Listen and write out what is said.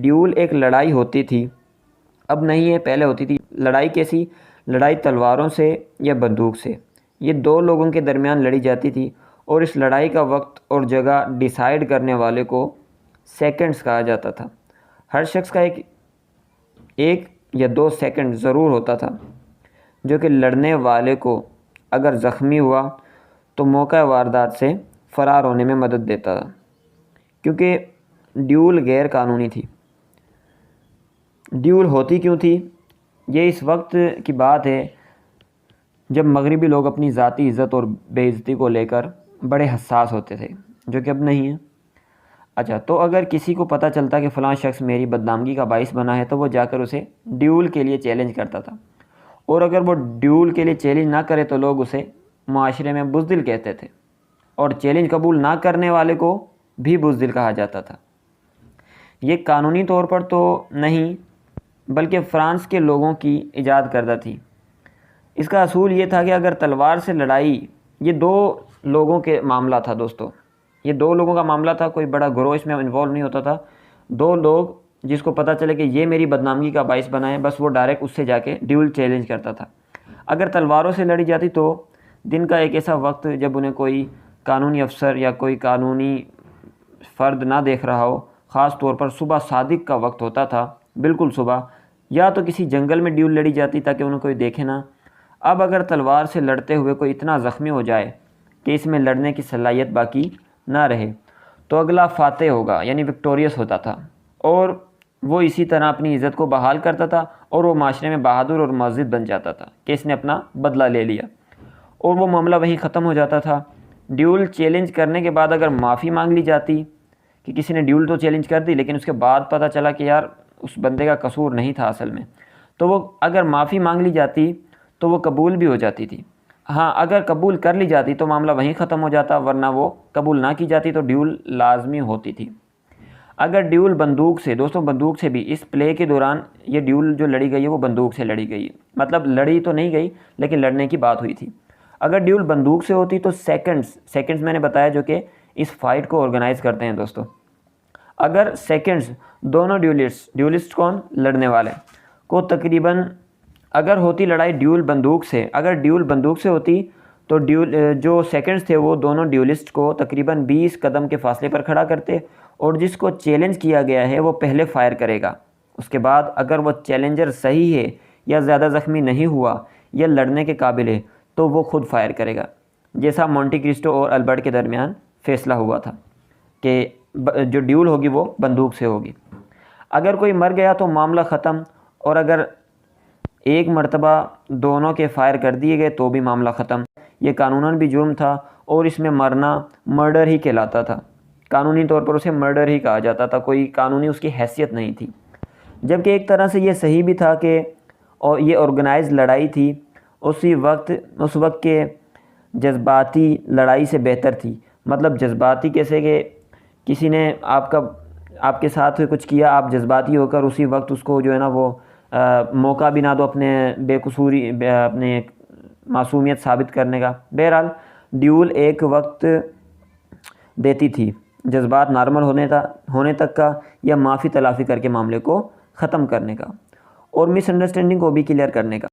Dual ایک لڑائی ہوتی تھی، اب نہیں ہے، پہلے ہوتی تھی۔ لڑائی کیسی؟ لڑائی تلواروں سے یا بندوق سے، یہ دو لوگوں کے درمیان لڑی جاتی تھی، اور اس لڑائی کا وقت اور جگہ ڈیسائیڈ کرنے والے کو سیکنڈز کہا جاتا تھا۔ ہر شخص کا ایک یا 2 سیکنڈ ضرور ہوتا تھا، جو کہ لڑنے والے کو اگر زخمی ہوا تو موقع واردات سے فرار ہونے میں مدد دیتا تھا، کیونکہ ڈیول غیر قانونی تھی۔ ڈیول ہوتی کیوں تھی؟ یہ اس وقت کی بات ہے جب مغربی لوگ اپنی ذاتی عزت اور بے عزتی کو لے کر بڑے حساس ہوتے تھے، جو کہ اب نہیں ہے۔ اچھا، تو اگر کسی کو پتہ چلتا کہ فلاں شخص میری بدنامگی کا باعث بنا ہے تو وہ جا کر اسے ڈیول کے لیے چیلنج کرتا تھا، اور اگر وہ ڈیول کے لیے چیلنج نہ کرے تو لوگ اسے معاشرے میں بزدل کہتے تھے، اور چیلنج قبول نہ کرنے والے کو بھی بزدل کہا جاتا تھا۔ یہ قانونی طور پر تو نہیں، بلکہ فرانس کے لوگوں کی ایجاد کردہ تھی۔ اس کا اصول یہ تھا کہ اگر تلوار سے لڑائی، یہ 2 لوگوں کے معاملہ تھا دوستو، یہ 2 لوگوں کا معاملہ تھا، کوئی بڑا گروہ اس میں انوالو نہیں ہوتا تھا۔ 2 لوگ جس کو پتہ چلے کہ یہ میری بدنامگی کا باعث بنا ہے، بس وہ ڈائریکٹ اس سے جا کے ڈیول چیلنج کرتا تھا۔ اگر تلواروں سے لڑی جاتی تو دن کا ایک ایسا وقت جب انہیں کوئی قانونی افسر یا کوئی قانونی فرد نہ دیکھ رہا ہو، خاص طور پر صبح صادق کا وقت ہوتا تھا، بالکل صبح، یا تو کسی جنگل میں ڈیول لڑی جاتی تاکہ انہیں کوئی دیکھے نہ۔ اب اگر تلوار سے لڑتے ہوئے کوئی اتنا زخمی ہو جائے کہ اس میں لڑنے کی صلاحیت باقی نہ رہے تو اگلا فاتح ہوگا، یعنی وکٹوریس ہوتا تھا، اور وہ اسی طرح اپنی عزت کو بحال کرتا تھا، اور وہ معاشرے میں بہادر اور معزز بن جاتا تھا کہ اس نے اپنا بدلہ لے لیا، اور وہ معاملہ وہیں ختم ہو جاتا تھا۔ ڈیول چیلنج کرنے کے بعد اگر معافی مانگ لی جاتی کہ کسی نے ڈیول تو چیلنج کر دی لیکن اس کے بعد پتہ چلا کہ یار اس بندے کا قصور نہیں تھا اصل میں، تو وہ اگر معافی مانگ لی جاتی تو وہ قبول بھی ہو جاتی تھی۔ ہاں، اگر قبول کر لی جاتی تو معاملہ وہیں ختم ہو جاتا، ورنہ وہ قبول نہ کی جاتی تو ڈیول لازمی ہوتی تھی۔ اگر ڈیول بندوق سے، دوستوں بندوق سے بھی، اس پلے کے دوران یہ ڈیول جو لڑی گئی ہے وہ بندوق سے لڑی گئی ہے، مطلب لڑی تو نہیں گئی لیکن لڑنے کی بات ہوئی تھی۔ اگر ڈیول بندوق سے ہوتی تو سیکنڈز میں نے بتایا جو کہ اس فائٹ کو آرگنائز کرتے ہیں دوستوں۔ اگر سیکنڈز دونوں ڈیولسٹ کون؟ لڑنے والے کو تقریباً، اگر ہوتی لڑائی ڈیول بندوق سے، اگر ڈیول بندوق سے ہوتی تو جو سیکنڈز تھے وہ دونوں ڈیولسٹ کو تقریباً 20 قدم کے فاصلے پر کھڑا کرتے، اور جس کو چیلنج کیا گیا ہے وہ پہلے فائر کرے گا۔ اس کے بعد اگر وہ چیلنجر صحیح ہے یا زیادہ زخمی نہیں ہوا یا لڑنے کے قابل ہے تو وہ خود فائر کرے گا، جیسا مونٹی کرسٹو اور البرٹ کے درمیان فیصلہ ہوا تھا کہ جو ڈیول ہوگی وہ بندوق سے ہوگی۔ اگر کوئی مر گیا تو معاملہ ختم، اور اگر ایک مرتبہ دونوں کے فائر کر دیے گئے تو بھی معاملہ ختم۔ یہ قانوناً بھی جرم تھا، اور اس میں مرنا مرڈر ہی کہلاتا تھا، قانونی طور پر اسے مرڈر ہی کہا جاتا تھا، کوئی قانونی اس کی حیثیت نہیں تھی۔ جبکہ ایک طرح سے یہ صحیح بھی تھا کہ یہ آرگنائز لڑائی تھی، اس وقت کے جذباتی لڑائی سے بہتر تھی۔ مطلب جذباتی کیسے کہ کسی نے آپ کے ساتھ کچھ کیا، آپ جذباتی ہو کر اسی وقت اس کو جو ہے نا وہ موقع بھی نہ دو اپنے بے قصوری، اپنے معصومیت ثابت کرنے کا۔ بہرحال ڈیول ایک وقت دیتی تھی جذبات نارمل ہونے تک کا، یا معافی تلافی کر کے معاملے کو ختم کرنے کا، اور مس انڈرسٹینڈنگ کو بھی کلیئر کرنے کا۔